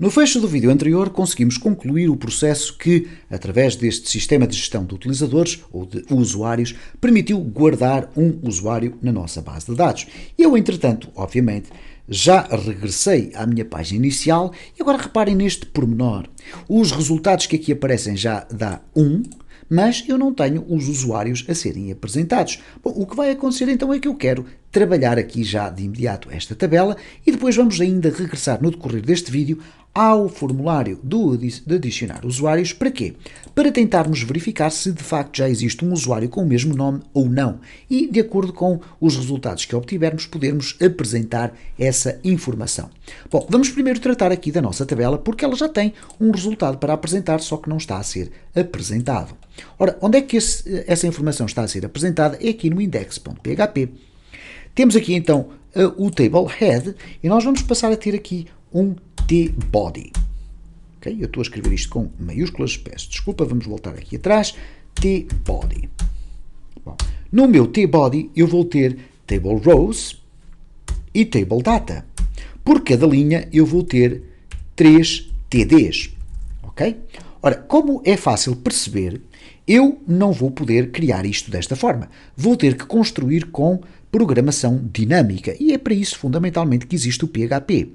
No fecho do vídeo anterior conseguimos concluir o processo que, através deste sistema de gestão de utilizadores ou de usuários, permitiu guardar um usuário na nossa base de dados. Eu, entretanto, obviamente, já regressei à minha página inicial e agora reparem neste pormenor. Os resultados que aqui aparecem já dá 1, mas eu não tenho os usuários a serem apresentados. Bom, o que vai acontecer então é que eu quero trabalhar aqui já de imediato esta tabela e depois vamos ainda regressar no decorrer deste vídeo ao formulário de adicionar usuários. Para quê? Para tentarmos verificar se de facto já existe um usuário com o mesmo nome ou não e, de acordo com os resultados que obtivermos, podermos apresentar essa informação. Bom, vamos primeiro tratar aqui da nossa tabela porque ela já tem um resultado para apresentar, só que não está a ser apresentado. Ora, onde é que essa informação está a ser apresentada? É aqui no index.php. Temos aqui então o table head e nós vamos passar a ter aqui um tbody. Okay? Eu estou a escrever isto com maiúsculas, peço desculpa, vamos voltar aqui atrás. Tbody. Bom, no meu tbody eu vou ter table rows e table data. Por cada linha eu vou ter 3 TDs. Ok? Ora, como é fácil perceber, eu não vou poder criar isto desta forma. Vou ter que construir com programação dinâmica e é para isso fundamentalmente que existe o PHP.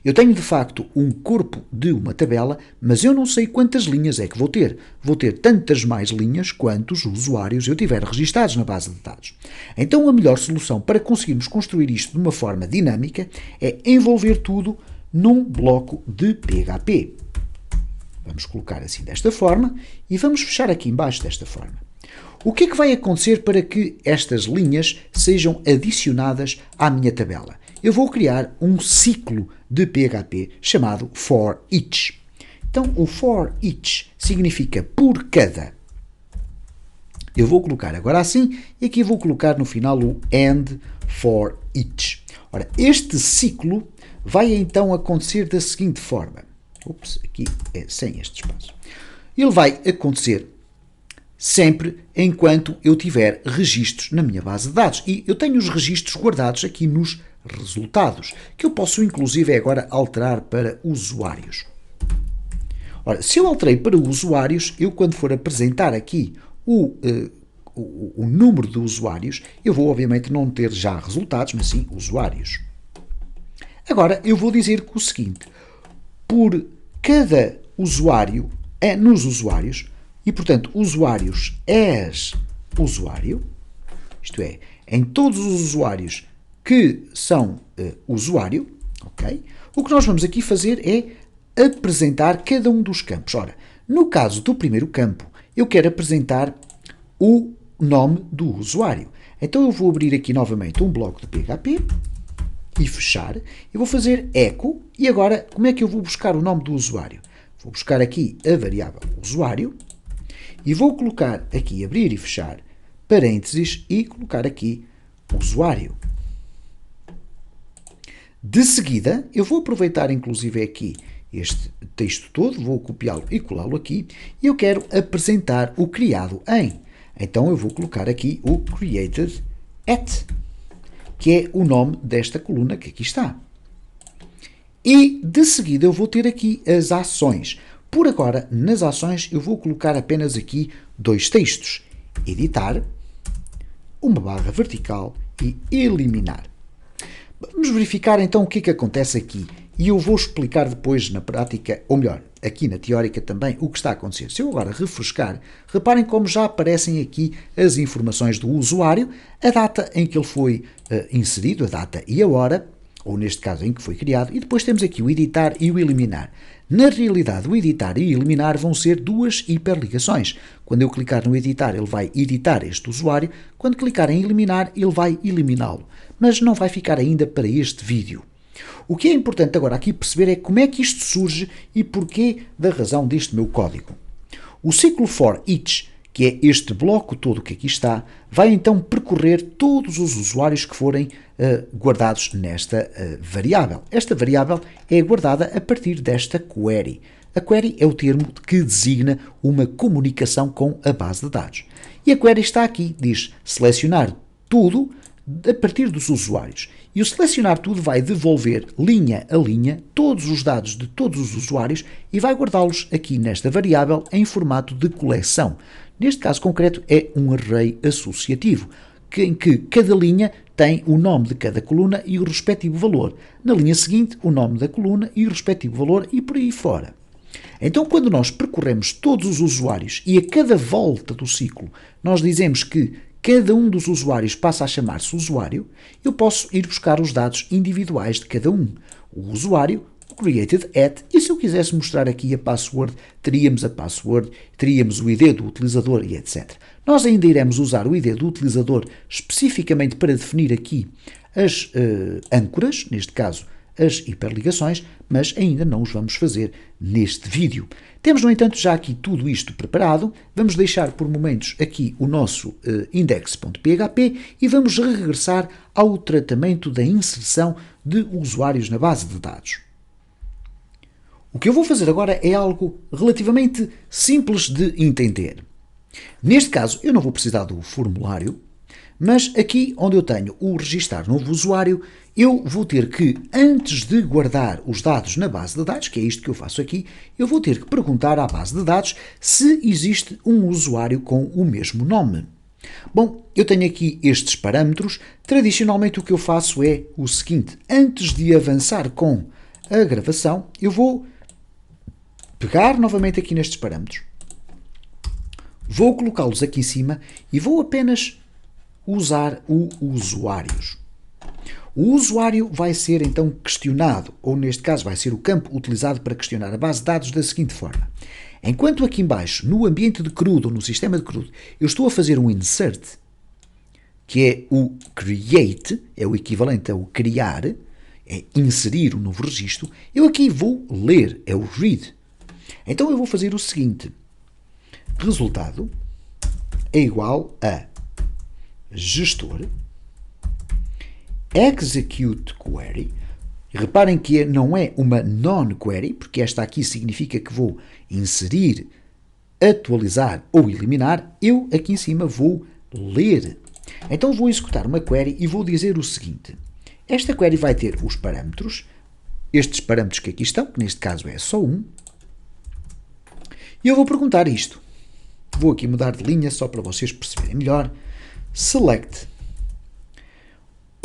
Eu tenho de facto um corpo de uma tabela, mas eu não sei quantas linhas é que vou ter. Vou ter tantas mais linhas quantos usuários eu tiver registados na base de dados. Então a melhor solução para conseguirmos construir isto de uma forma dinâmica é envolver tudo num bloco de PHP. Vamos colocar assim desta forma e vamos fechar aqui embaixo desta forma. O que é que vai acontecer para que estas linhas sejam adicionadas à minha tabela? Eu vou criar um ciclo de PHP chamado for each. Então, o for each significa por cada. Eu vou colocar agora assim e aqui vou colocar no final o and for each. Ora, este ciclo vai então acontecer da seguinte forma. Ups, aqui é sem este espaço. Ele vai acontecer sempre enquanto eu tiver registros na minha base de dados. E eu tenho os registros guardados aqui nos resultados, que eu posso inclusive agora alterar para usuários. Ora, se eu alterei para usuários, eu quando for apresentar aqui o número de usuários, eu vou obviamente não ter já resultados, mas sim usuários. Agora eu vou dizer o seguinte, por cada usuário nos usuários, e, portanto, usuários as usuário, isto é, em todos os usuários que são usuário, ok? O que nós vamos aqui fazer é apresentar cada um dos campos. Ora, no caso do primeiro campo, eu quero apresentar o nome do usuário. Então, eu vou abrir aqui novamente um bloco de PHP e fechar. Eu vou fazer echo e agora, como é que eu vou buscar o nome do usuário? Vou buscar aqui a variável usuário, e vou colocar aqui, abrir e fechar, parênteses, e colocar aqui usuário. De seguida, eu vou aproveitar inclusive aqui este texto todo, vou copiá-lo e colá-lo aqui, e eu quero apresentar o criado em. Então eu vou colocar aqui o created at, que é o nome desta coluna que aqui está. E de seguida eu vou ter aqui as ações. Por agora, nas ações, eu vou colocar apenas aqui 2 textos. Editar, uma barra vertical e eliminar. Vamos verificar então o que é que acontece aqui. E eu vou explicar depois na prática, ou melhor, aqui na teórica também, o que está a acontecer. Se eu agora refrescar, reparem como já aparecem aqui as informações do usuário, a data em que ele foi inserido, a data e a hora, ou neste caso em que foi criado, e depois temos aqui o editar e o eliminar. Na realidade, o editar e eliminar vão ser 2 hiperligações. Quando eu clicar no editar, ele vai editar este usuário. Quando clicar em eliminar, ele vai eliminá-lo. Mas não vai ficar ainda para este vídeo. O que é importante agora aqui perceber é como é que isto surge e porquê da razão deste meu código. O ciclo for each, que é este bloco todo que aqui está, vai então percorrer todos os usuários que forem guardados nesta variável. Esta variável é guardada a partir desta query. A query é o termo que designa uma comunicação com a base de dados. E a query está aqui, diz selecionar tudo a partir dos usuários. E o selecionar tudo vai devolver, linha a linha, todos os dados de todos os usuários e vai guardá-los aqui nesta variável em formato de coleção. Neste caso concreto é um array associativo, em que cada linha tem o nome de cada coluna e o respectivo valor. Na linha seguinte, o nome da coluna e o respectivo valor e por aí fora. Então, quando nós percorremos todos os usuários e a cada volta do ciclo nós dizemos que cada um dos usuários passa a chamar-se usuário, eu posso ir buscar os dados individuais de cada um. O usuário, o created at, e se eu quisesse mostrar aqui a password, teríamos a password, teríamos o ID do utilizador e etc. Nós ainda iremos usar o ID do utilizador especificamente para definir aqui as âncoras, neste caso as hiperligações, mas ainda não os vamos fazer neste vídeo. Temos, no entanto, já aqui tudo isto preparado. Vamos deixar por momentos aqui o nosso index.php e vamos regressar ao tratamento da inserção de usuários na base de dados. O que eu vou fazer agora é algo relativamente simples de entender. Neste caso, eu não vou precisar do formulário, mas aqui onde eu tenho o registar novo usuário, eu vou ter que, antes de guardar os dados na base de dados, que é isto que eu faço aqui, eu vou ter que perguntar à base de dados se existe um usuário com o mesmo nome. Bom, eu tenho aqui estes parâmetros. Tradicionalmente o que eu faço é o seguinte: antes de avançar com a gravação, eu vou pegar novamente aqui nestes parâmetros, vou colocá-los aqui em cima e vou apenas usar o usuários. O usuário vai ser então questionado, ou neste caso vai ser o campo utilizado para questionar a base de dados da seguinte forma. Enquanto aqui embaixo, no ambiente de CRUD ou no sistema de CRUD, eu estou a fazer um insert, que é o create, é o equivalente ao criar, é inserir um novo registro, eu aqui vou ler, é o read. Então eu vou fazer o seguinte: resultado é igual a gestor execute query. Reparem que não é uma non-query, porque esta aqui significa que vou inserir, atualizar ou eliminar. Eu aqui em cima vou ler. Então vou executar uma query e vou dizer o seguinte: esta query vai ter os parâmetros, estes parâmetros que aqui estão, que neste caso é só um, e eu vou perguntar isto. Vou aqui mudar de linha só para vocês perceberem melhor. Select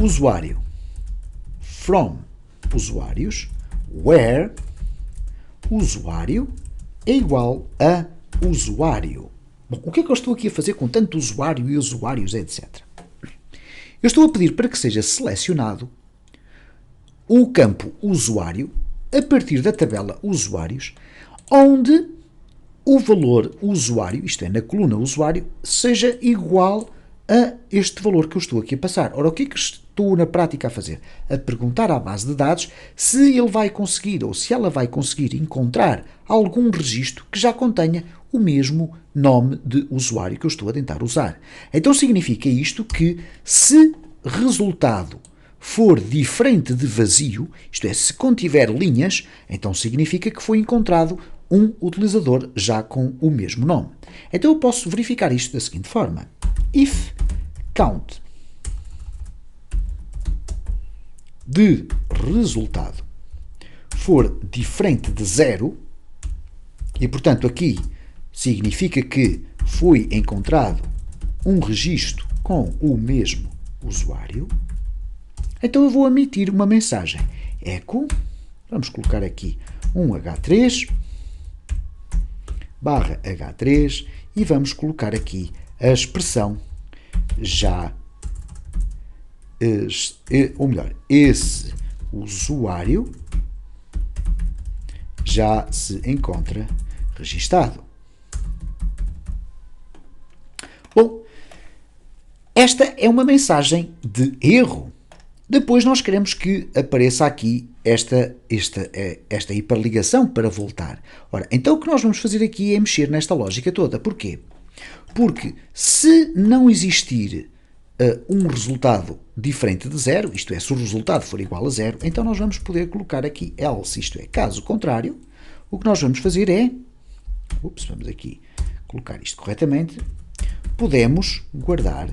usuário from usuários where usuário é igual a usuário. Bom, o que é que eu estou aqui a fazer com tanto usuário e usuários, etc? Eu estou a pedir para que seja selecionado o campo usuário a partir da tabela usuários, onde o valor usuário, isto é, na coluna usuário, seja igual a este valor que eu estou aqui a passar. Ora, o que é que estou na prática a fazer? A perguntar à base de dados se ele vai conseguir ou se ela vai conseguir encontrar algum registro que já contenha o mesmo nome de usuário que eu estou a tentar usar. Então significa isto que se resultado for diferente de vazio, isto é, se contiver linhas, então significa que foi encontrado um utilizador já com o mesmo nome. Então eu posso verificar isto da seguinte forma: if count de resultado for diferente de 0, e portanto aqui significa que foi encontrado um registro com o mesmo usuário, então eu vou emitir uma mensagem echo, vamos colocar aqui um H3 barra H3 e vamos colocar aqui a expressão já, ou melhor, esse usuário já se encontra registado. Bom, esta é uma mensagem de erro. Depois nós queremos que apareça aqui esta hiperligação para voltar. Ora, então o que nós vamos fazer aqui é mexer nesta lógica toda. Porquê? Porque se não existir um resultado diferente de 0, isto é, se o resultado for igual a 0, então nós vamos poder colocar aqui else, isto é, caso contrário, o que nós vamos fazer é, vamos aqui colocar isto corretamente, podemos guardar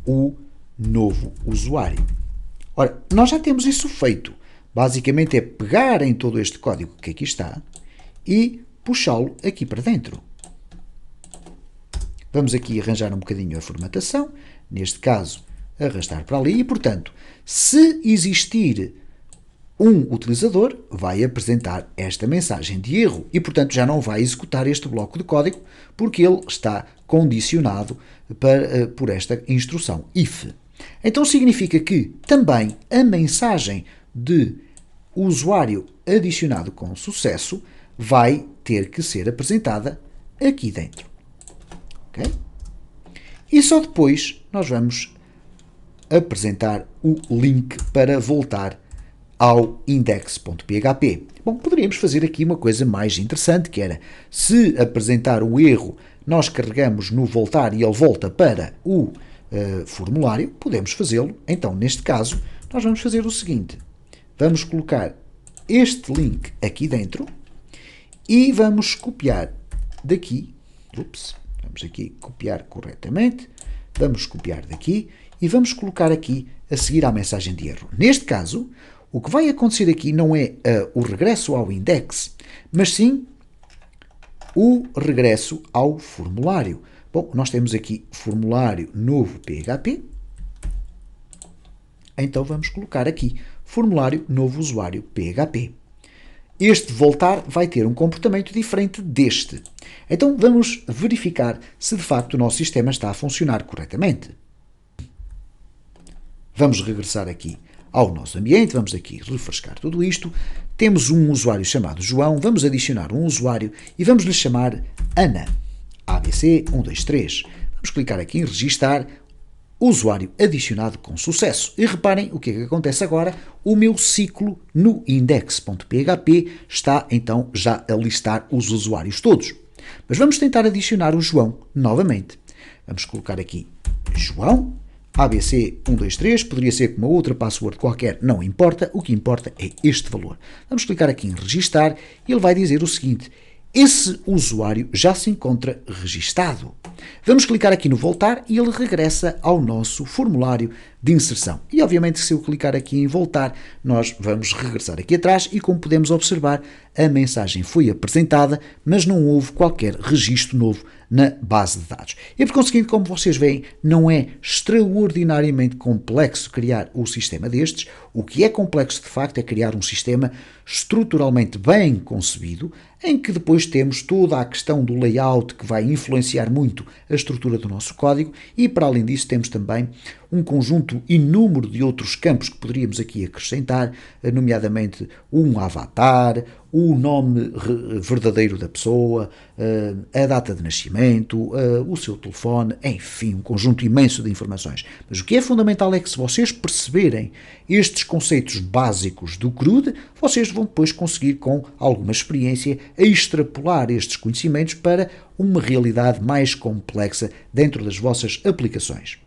o novo usuário. Ora, nós já temos isso feito. Basicamente é pegar em todo este código que aqui está e puxá-lo aqui para dentro. Vamos aqui arranjar um bocadinho a formatação, neste caso arrastar para ali e, portanto, se existir um utilizador, vai apresentar esta mensagem de erro e, portanto, já não vai executar este bloco de código porque ele está condicionado por esta instrução if. Então significa que também a mensagem de usuário adicionado com sucesso vai ter que ser apresentada aqui dentro. Okay? E só depois nós vamos apresentar o link para voltar ao index.php. Bom, poderíamos fazer aqui uma coisa mais interessante, que era, se apresentar o erro, nós carregamos no voltar e ele volta para o formulário, podemos fazê-lo. Então, neste caso, nós vamos fazer o seguinte. Vamos colocar este link aqui dentro e vamos copiar daqui. Vamos aqui copiar corretamente. Vamos copiar daqui e vamos colocar aqui a seguir à mensagem de erro. Neste caso, o que vai acontecer aqui não é o regresso ao index, mas sim o regresso ao formulário. Bom, nós temos aqui formulário novo PHP. Então vamos colocar aqui formulário novo usuário PHP. Este voltar vai ter um comportamento diferente deste. Então vamos verificar se de facto o nosso sistema está a funcionar corretamente. Vamos regressar aqui ao nosso ambiente, vamos aqui refrescar tudo isto. Temos um usuário chamado João, vamos adicionar um usuário e vamos lhe chamar Ana, ABC123. Vamos clicar aqui em registar, usuário adicionado com sucesso. E reparem o que é que acontece agora, o meu ciclo no index.php está então já a listar os usuários todos. Mas vamos tentar adicionar o João novamente. Vamos colocar aqui João, ABC123, poderia ser com uma outra password qualquer, não importa, o que importa é este valor. Vamos clicar aqui em registar e ele vai dizer o seguinte, esse usuário já se encontra registado. Vamos clicar aqui no voltar e ele regressa ao nosso formulário de inserção. E obviamente se eu clicar aqui em voltar, nós vamos regressar aqui atrás e como podemos observar, a mensagem foi apresentada, mas não houve qualquer registro novo na base de dados. E por conseguinte, como vocês veem, não é extraordinariamente complexo criar um sistema destes. O que é complexo de facto é criar um sistema estruturalmente bem concebido, em que depois temos toda a questão do layout que vai influenciar muito a estrutura do nosso código e para além disso temos também um conjunto inúmero de outros campos que poderíamos aqui acrescentar, nomeadamente um avatar, o nome verdadeiro da pessoa, a data de nascimento, o seu telefone, enfim, um conjunto imenso de informações. Mas o que é fundamental é que se vocês perceberem estes conceitos básicos do CRUD, vocês vão depois conseguir, com alguma experiência, extrapolar estes conhecimentos para uma realidade mais complexa dentro das vossas aplicações.